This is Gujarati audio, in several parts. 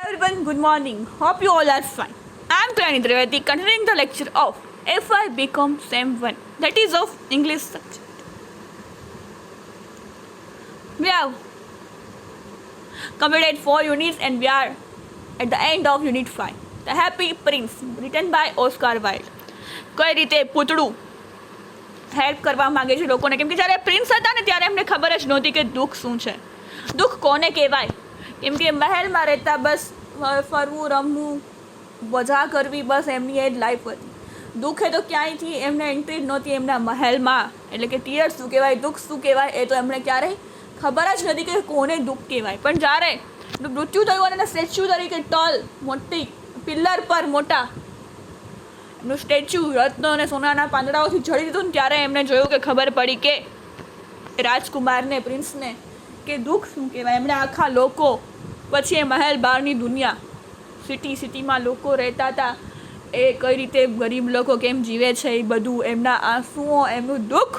Everyone, good morning. Hope you all are fine. I am Prani Trivedi, continuing the lecture of FI BCom Sem 1, that is of English subject. We have completed 4 units and we are at the end of Unit 5. The Happy Prince, written by Oscar Wilde. કઈ રીતે પૂતળું હેલ્પ કરવા માગે છે લોકોને, કેમ કે જ્યારે પ્રિન્સ હતા ને ત્યારે એમને ખબર જ નહોતી કે દુઃખ શું છે, દુઃખ કોને કહેવાય. કેમ કે મહેલમાં રહેતા બસ ફરવું, રમવું, મજા કરવી, બસ એમની એ જ લાઈફ હતી. દુઃખે તો ક્યાંયથી એમને એન્ટ્રી જ નહોતી એમના મહેલમાં. એટલે કે ટીયર્સ શું કહેવાય, દુઃખ શું કહેવાય, એ તો એમને ક્યારેય ખબર જ નથી કે કોને દુઃખ કહેવાય. પણ જ્યારે મૃત્યુ થયું અને સ્ટેચ્યુ તરીકે ટોલ મોટી પિલ્લર પર મોટા એમનું સ્ટેચ્યુ રત્નો અને સોનાના પાંદડાઓથી જડી દીધું ને ત્યારે એમને જોયું કે ખબર પડી કે રાજકુમારને, પ્રિન્સને, કે દુઃખ શું કહેવાય. એમણે આખા લોકો, પછી એ મહેલ બહારની દુનિયા, સિટીમાં લોકો રહેતા હતા, એ કઈ રીતે ગરીબ લોકો કેમ જીવે છે, એ બધું એમના આંસુઓ, એમનું દુઃખ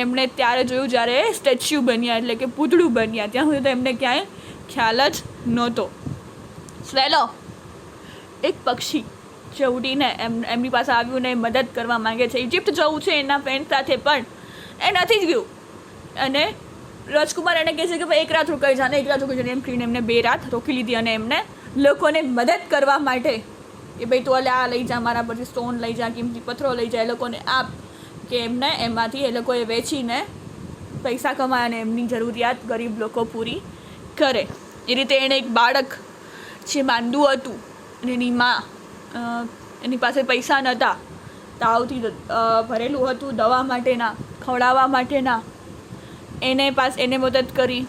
એમણે ત્યારે જોયું જ્યારે સ્ટેચ્યુ બન્યા, એટલે કે પૂતળું બન્યા. ત્યાં સુધી તો એમને ક્યાંય ખ્યાલ જ નહોતો. સ્વેલો એક પક્ષી જે ઉડીને એમની પાસે આવ્યું ને મદદ કરવા માંગે છે. ઇજિપ્ત જવું છે એના ફ્રેન્ડ સાથે, પણ એ નથી જ ગયું. અને રાજકુમાર એને કહે છે કે ભાઈ એક રાત રોકાઈ જાને, એક રાત રોકાઈ જાને, એમ કહીને એમને 2 રાત રોકી લીધી. અને એમને લોકોને મદદ કરવા માટે કે ભાઈ તું આ લઈ જા, મારા પરથી સ્ટોન લઈ જા, કિંમતી પથ્થરો લઈ જા, એ લોકોને આપ, કે એમને એમાંથી એ લોકોએ વેચીને પૈસા કમાય અને એમની જરૂરિયાત ગરીબ લોકો પૂરી કરે. એ રીતે એણે એક બાળક જે માંદું હતું અને એની માં, એની પાસે પૈસા નહોતા, તાવથી ભરેલું હતું, દવા માટેના, ખવડાવવા માટેના, એને મદદ કરી.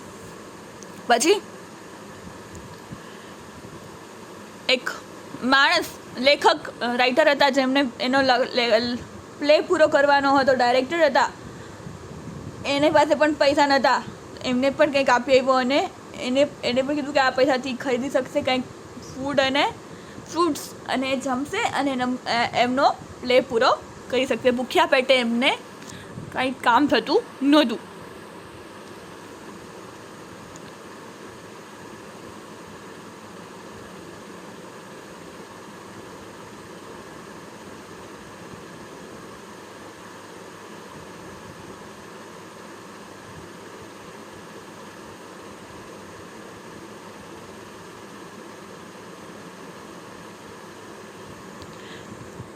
પછી એક માણસ, લેખક, રાઇટર હતા, જેમને એનો પ્લે પૂરો કરવાનો હતો, ડાયરેક્ટર હતા, એને પાસે પણ પૈસા નહોતા. એમને પણ કંઈક આપી આવ્યો અને એને પણ કીધું કે આ પૈસાથી ખરીદી શકશે કંઈક ફૂડ અને ફ્રૂટ્સ, અને એ જમશે અને એમનો પ્લે પૂરો કરી શકશે. ભૂખ્યા પેટે એમને કંઈ કામ થતું નહોતું.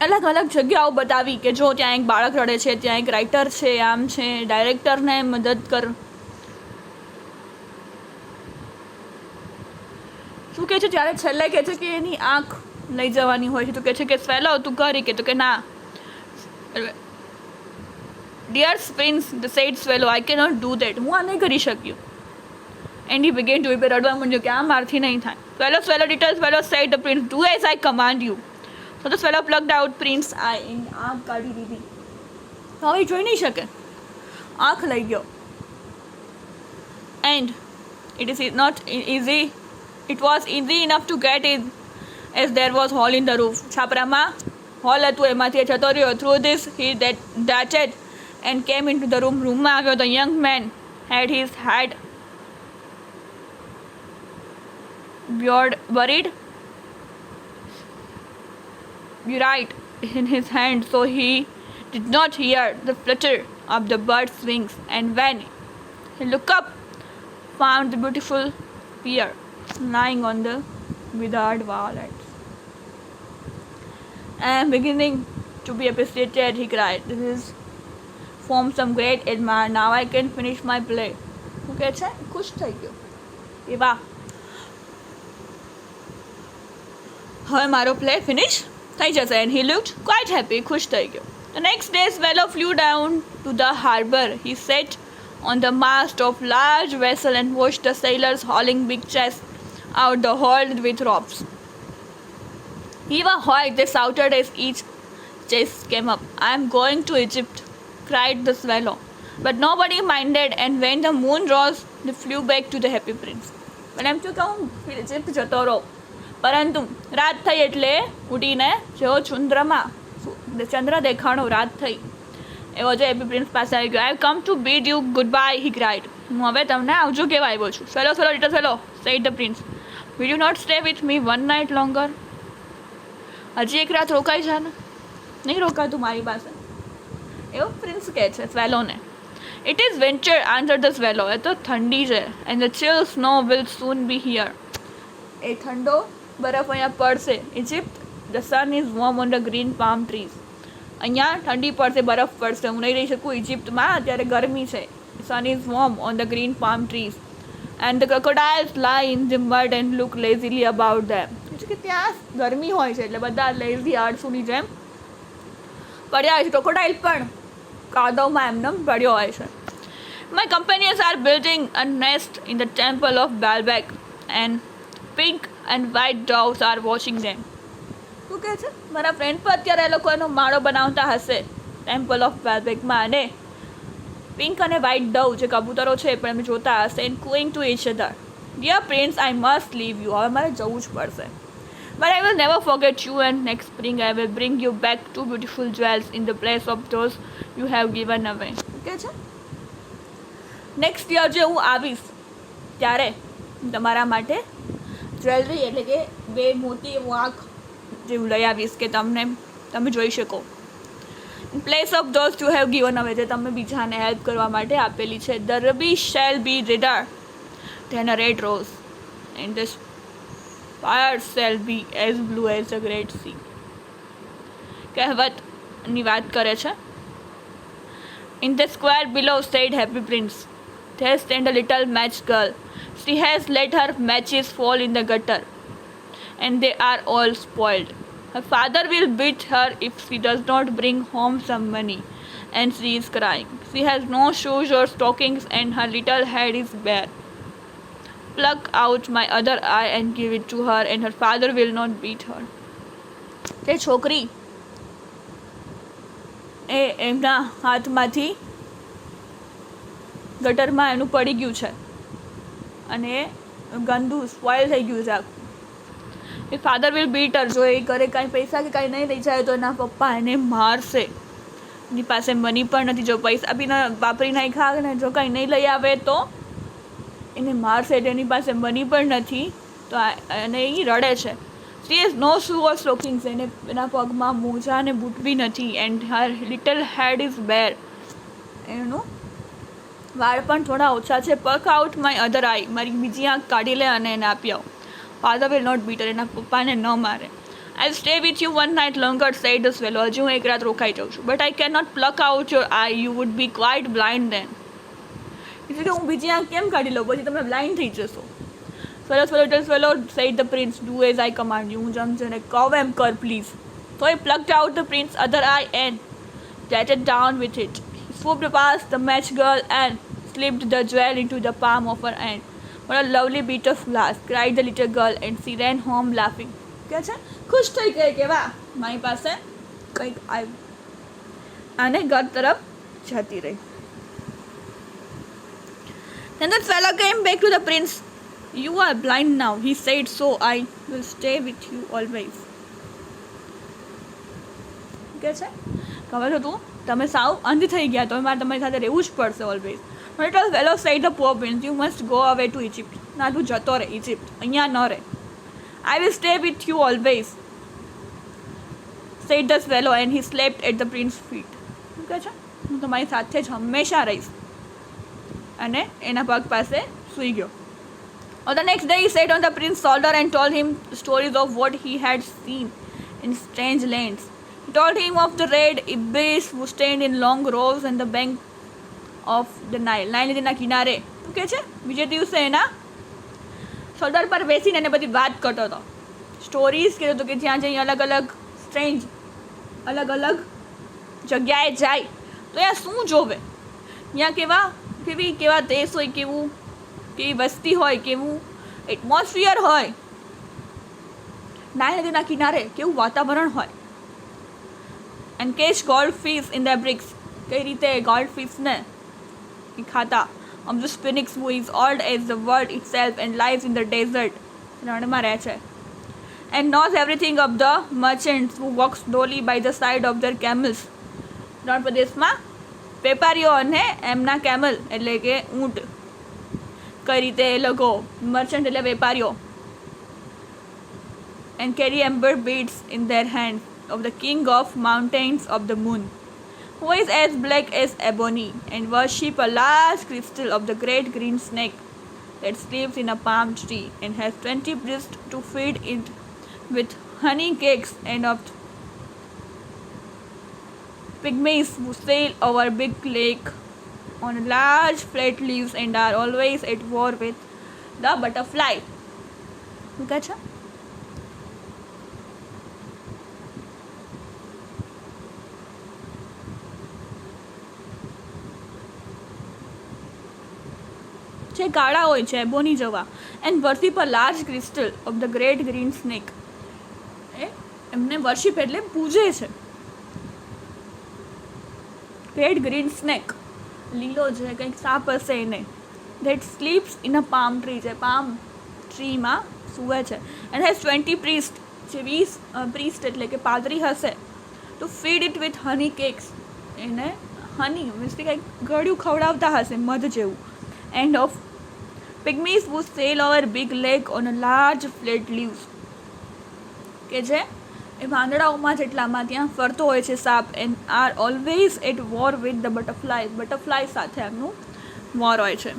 અલગ અલગ જગ્યાઓ બતાવી કે જો ત્યાં એક બાળક રડે છે, ત્યાં એક રાઇટર છે, આમ છે, ડાયરેક્ટરને મદદ કર. શું કહે છે જ્યારે છેલ્લે કહે છે કે એની આંખ લઈ જવાની હોય છે, તો કહે છે કે સ્વેલો તું કરી, કે તો કે ના, dear prince said swallow, I cannot do that, હું આ નહીં કરી શક્યું. And he began to weep, રડવા માંડ્યો કે આ મારથી નહીં થાય. Swallow details, swallow said the prince, do as I command you. So the swallow plucked out Prince's eye. આંખ કાઢી દીધી. હવે જોઈ નહીં શકે, આંખ લઈ ગયો. And it was easy enough to get in, as there was hole in the roof. છાપરામાં હોલ હતું, એમાંથી જતો રહ્યો. Through this he darted and came into the room. રૂમમાં આવ્યો. The young man had his head buried in his hand, so he did not hear the flutter of the bird's wings, and when he looked up, found the beautiful pear lying on the withered violets. I am beginning to be appreciated, he cried. This is from some great admirer. Now I can finish my play. Okay, છે, ખુશ થઈ ગયો. એ વાહ, હવે મારો પ્લે ફિનિશ થઈ જશે. And he looked quite happy, ખુશ થઈ ગયો. The next day Swallow flew down to the harbour. He sat on the mast of large vessel and watched the sailors hauling big chests out the hold with ropes. Heave ahoy, they shouted as each chest came up. I am going to Egypt, cried the Swallow. But nobody minded, and when the moon rose, they flew back to the Happy Prince. પણ એમ થયું કે હું ઇજિપ્ત જતો રહું, પરંતુ રાત થઈ એટલે ઉડીને જેવો ચંદ્ર દેખાણો, રાત થઈ એવો જો હેપી પ્રિન્સ પાસે આવી ગયો. I come to bid you good bye, he cried. હું હવે તમને આવજો કહેવા આવ્યો છું. Swallow little swallow, said the prince. Will you not stay with me one night longer? હજી એક રાત રોકાઈ જા ને. નહીં રોકાતું મારી પાસે, એવો પ્રિન્સ કહે છે સ્વેલોને. It is winter, answer the swallow. એ તો ઠંડી છે. And the chill snow will soon be here. એ ઠંડો બરફ અહીંયા પડશે. Egypt, the sun is warm on the green palm trees. અહીંયા ઠંડી પડશે, બરફ પડશે. હું નહીં રહી શકું ઇજિપ્તમાં, અત્યારે ગરમી છે. Sun is warm on the green palm trees and the crocodiles lie in the mud and look lazily about them. કે ત્યાં ગરમી હોય છે એટલે બધા લેઝી આળસુની જેમ પડ્યા હોય છે. ક્રોકોડાઇલ પણ કાદવમાં એમને પડ્યો હોય છે. My companions are building a nest in the temple of Baalbek and pink and white doves are watching them. શું કહે છે? મારા ફ્રેન્ડ પર અત્યારે એ લોકો એનો માળો બનાવતા હશે ટેમ્પલ ઓફ બાલબેકમાં, અને પિંક અને વ્હાઇટ ડવ જે કબૂતરો છે પણ એમ જોતા હશે. And cooing to each other, dear prince I must leave you. હવે મારે જવું જ પડશે. But I will never forget you, and next spring I will bring you back 2 beautiful jewels in the place of those you have given away. કે છે નેક્સ્ટ યર જે હું આવીશ ત્યારે તમારા માટે જ્વેલરી એટલે કે 2 મોતી આંખ જેવું લઈ આવીશ કે તમે જોઈ શકો. In place of those you have given away, જે તમે બીજાને હેલ્પ કરવા માટે આપેલી છે. The ruby shall be redder than a red rose and the fire shall be as blue as the great sea. કહેવતની વાત કરે છે. In the square below said Happy Prince, there stand a little match girl. She has let her matches fall in the gutter and they are all spoiled. Her father will beat her if she does not bring home some money, and she is crying. She has no shoes or stockings and her little head is bare. Pluck out my other eye and give it to her, and her father will not beat her. તે છોકરી એમના હાથમાંથી ગટરમાં એનું પડી ગયું છે અને ગંદુ સ્પોઇલ થઈ ગયું છે આખું. એ ફાધર વિલ બીટ હર. જો એ ઘરે કાંઈ પૈસા કે કાંઈ નહીં લઈ જાય તો એના પપ્પા એને મારશે. એની પાસે મની પણ નથી. જો પૈસા બી વાપરી નાખ્યા ને જો કાંઈ નહીં લઈ આવે તો એને મારશે. એટલે એની પાસે મની પણ નથી તો અને એ રડે છે. She is no shoe or stockings. એને એના પગમાં મોજા અને બૂટ બી નથી. And her little head is bare. એનું વાળ પણ થોડા ઓછા છે. Pluck out my other eye. મારી બીજી આંખ કાઢી લે અને એને આપી આવો. Father will not beat her. એના પપ્પાને ન મારે. I stay with you 1 night longer said the swallow. હજુ હું એક રાત રોકાઈ જાઉં છું. But I can not pluck out your eye. You would be quite blind then. એટલે કે હું બીજી આંખ કેમ કાઢી લઉં, પછી તમે બ્લાઇન્ડ થઈ જશો. Swallow said the prince, do as I command you. હું જેમ છે ને કહું એમ કર please. So he plucked out the prince's other eye and darted down with it. He swooped past the match girl and slipped the jewel into the palm of her hand. What a lovely bit of glass, cried the little girl, and she ran home laughing. કે છે ખુશ થઈ ગઈ કે વાહ મારી પાસે કંઈક આવ્યું અને ઘર તરફ જતી રહી. Then the fellow came back to the prince. You are blind now, he said, so I will stay with you always. કે છે ખબર છે તમે સાવ અંધ થઈ ગયા તો મારે તમારી સાથે રહેવું જ પડશે always. But it was fellow said the poor prince, you must go away to Egypt. ના તું જતો રહે ઇજિપ્ત, અહીંયા ન રહે. I will stay with you always, said the fellow, and he slept at the prince's feet. કે છે હું તમારી સાથે જ હંમેશા રહીશ અને એના પગ પાસે સૂઈ ગયો. On the next day he sat on the prince's shoulder and told him stories of what he had seen in strange lands. He told him of the red ibis who stand in long rows on the bank of the Nile. Nile નદીના કિનારે કે છે બીજે દિવસે એના શોલ્ડર પર બેસીને એને બધી વાત કરતો હતો. સ્ટોરીઝ કહેતો હતો કે જ્યાં જઈ અલગ અલગ સ્ટ્રેન્જ અલગ અલગ જગ્યાએ જાય તો ત્યાં શું જોવે, ત્યાં કેવા દેશ હોય, કેવી વસ્તી હોય, કેવું એટમોસ્ફિયર હોય, નાઇલ નદીના કિનારે કેવું વાતાવરણ હોય. And catch gold fish in the BRICS. કઈ રીતે ગોલ્ડ ફિશને ખાતા. of the Sphinx who is old as the world itself and lives in the desert. રણમાં રહે છે. And knows everything of the merchants who walk slowly by the side of their camels. રણ પ્રદેશમાં વેપારીઓ અને એમના કેમલ એટલે કે ઊંટ કઈ રીતે એ લોકો મર્ચન્ટ એટલે વેપારીઓ and carry amber beads in their hands of the king of mountains of the moon, who is as black as ebony, and worship a large crystal of the great green snake that sleeps in a palm tree and has 20 priests to feed it with honey cakes, and of pygmies who sail over big lake on large flat leaves and are always at war with the butterfly. Okay, છે જે કાળા હોય છે એબોની જવા, and worship a large crystal of the great green snake, એમને વર્શિપ એટલે પૂજે છે ગ્રેટ ગ્રીન સ્નેક, લીલો છે કંઈક સાપ હશે એને, that sleeps in a palm tree, છે પામ ટ્રીમાં સૂવે છે, એન્ડ હેઝ 20 પ્રીસ્ટ, જે 20 પ્રીસ્ટ એટલે કે પાદરી હશે, two feed it with honey cakes, એને હની મીન્સ કે કંઈક ગળ્યું ખવડાવતા હશે મધ જેવું, end of pygmies who sail over big lake on a large flat leaves, કે જે એ વાંદડાઓમાં જેટલામાં ત્યાં ફરતો હોય છે સાપ, and are always at war with the butterfly, butterfly સાથે એમનું વોર હોય છે.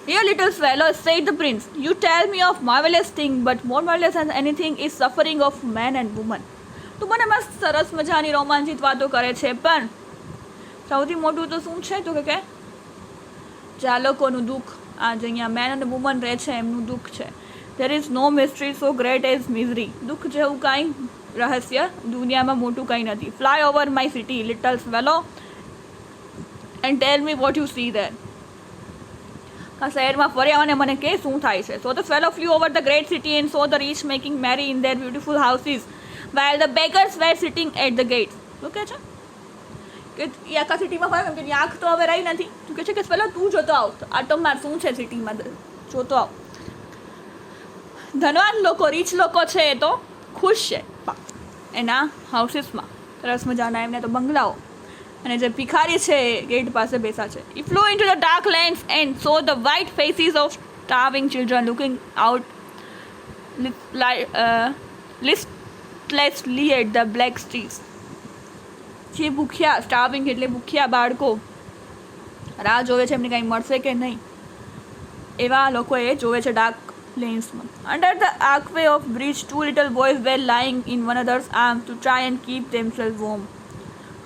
Dear little swallow, said the prince, you tell me of marvelous thing, but more marvelous than anything is suffering of man and woman. તું મને મસ્ત સરસ મજાની રોમાંચિત વાતો કરે છે, પણ સૌથી મોટું તો શું છે? તો કે જે આ લોકોનું દુઃખ, આ જે અહીંયા મેન અને વુમન રહે છે એમનું દુઃખ છે. There is no mystery so great as misery, દુઃખ જેવું કાંઈ રહસ્ય દુનિયામાં મોટું કંઈ નથી. Fly over my city little swallow and tell me what you see there. આ શહેરમાં ફર્યા અને મને કે શું થાય છે. So the swallow flew over the great city and saw the rich making merry in their beautiful houses while the beggars were sitting at the gates. Okay છે કે એ આખા સિટીમાં ફરે, કેમ કે આંખ તો હવે રહી નથી. તું કહે છે કે પહેલાં તું જોતો આવ, આટો માર શું છે સિટીમાં, જોતો આવ. ધનવાન લોકો, રીચ લોકો છે એ તો ખુશ છે એના હાઉસીસમાં, સરસ મજાના એમને તો બંગલાઓ, અને જે ભિખારી છે એ ગેટ પાસે બેસા છે. He flew into the dark lands and saw the white faces of starving children looking out listlessly at the black streets. જે ભૂખ્યા, સ્ટાર્વિંગ એટલે ભૂખ્યા બાળકો રાહ જોવે છે એમને કંઈ મળશે કે નહીં, એવા લોકો એ જોવે છે ડાર્ક લેન્સમાં. Under the archway of bridge two little boys were lying in one others arms to try and keep themselves warm.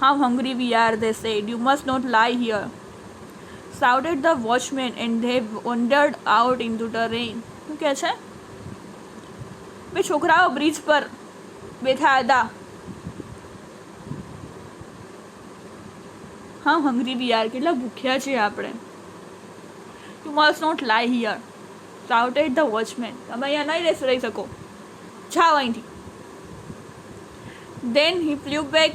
How hungry we are, they said. You must not lie here, shouted the watchman, and they wandered out into the rain. શું કહે છે? બે છોકરાઓ બ્રિજ પર બેઠા હતા. How hungry we are, કેટલા ભૂખ્યા છીએ આપણે. You must not lie here, shouted the watchman. તમે અહીંયા નહીં રહી શકો, જાઓ અહીંથી. Then he flew back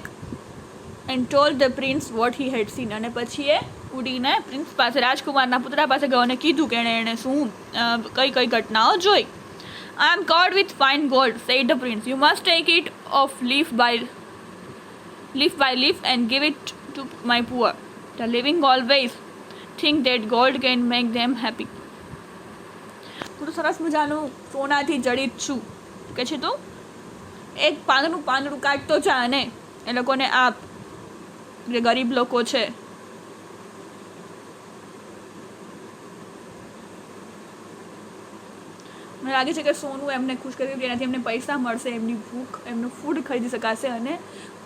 and told the prince what he had seen. અને પછી એ ઉડીને પ્રિન્સ પાસે, રાજકુમારના પુત્રા પાસે ગયો અને કીધું કે એણે શું કઈ કઈ ઘટનાઓ જોઈ. I am covered with fine gold, said the prince. You must take it off leaf by leaf and give it to my poor. The living always think that gold can make them happy. હું તો સરસ મજાનું સોનાથી જડિત છું, કે છે તું એક પાંદડું કાઢતો જા અને એ લોકોને આપ, જે ગરીબ લોકો છે. મને લાગે છે કે સોનું એમને ખુશ કરી દે, એનાથી એમને પૈસા મળશે, એમની ભૂખ, એમનું ફૂડ ખરીદી શકાશે અને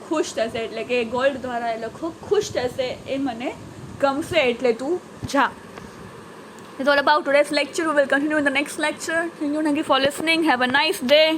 ખુશ થશે. એટલે કે ગોલ્ડ દ્વારા એ લોકો ખુશ થશે, એ મને ગમશે, એટલે તું જા. It's all about today's lecture. We will continue in the next lecture. Thank you for listening. Have a nice day.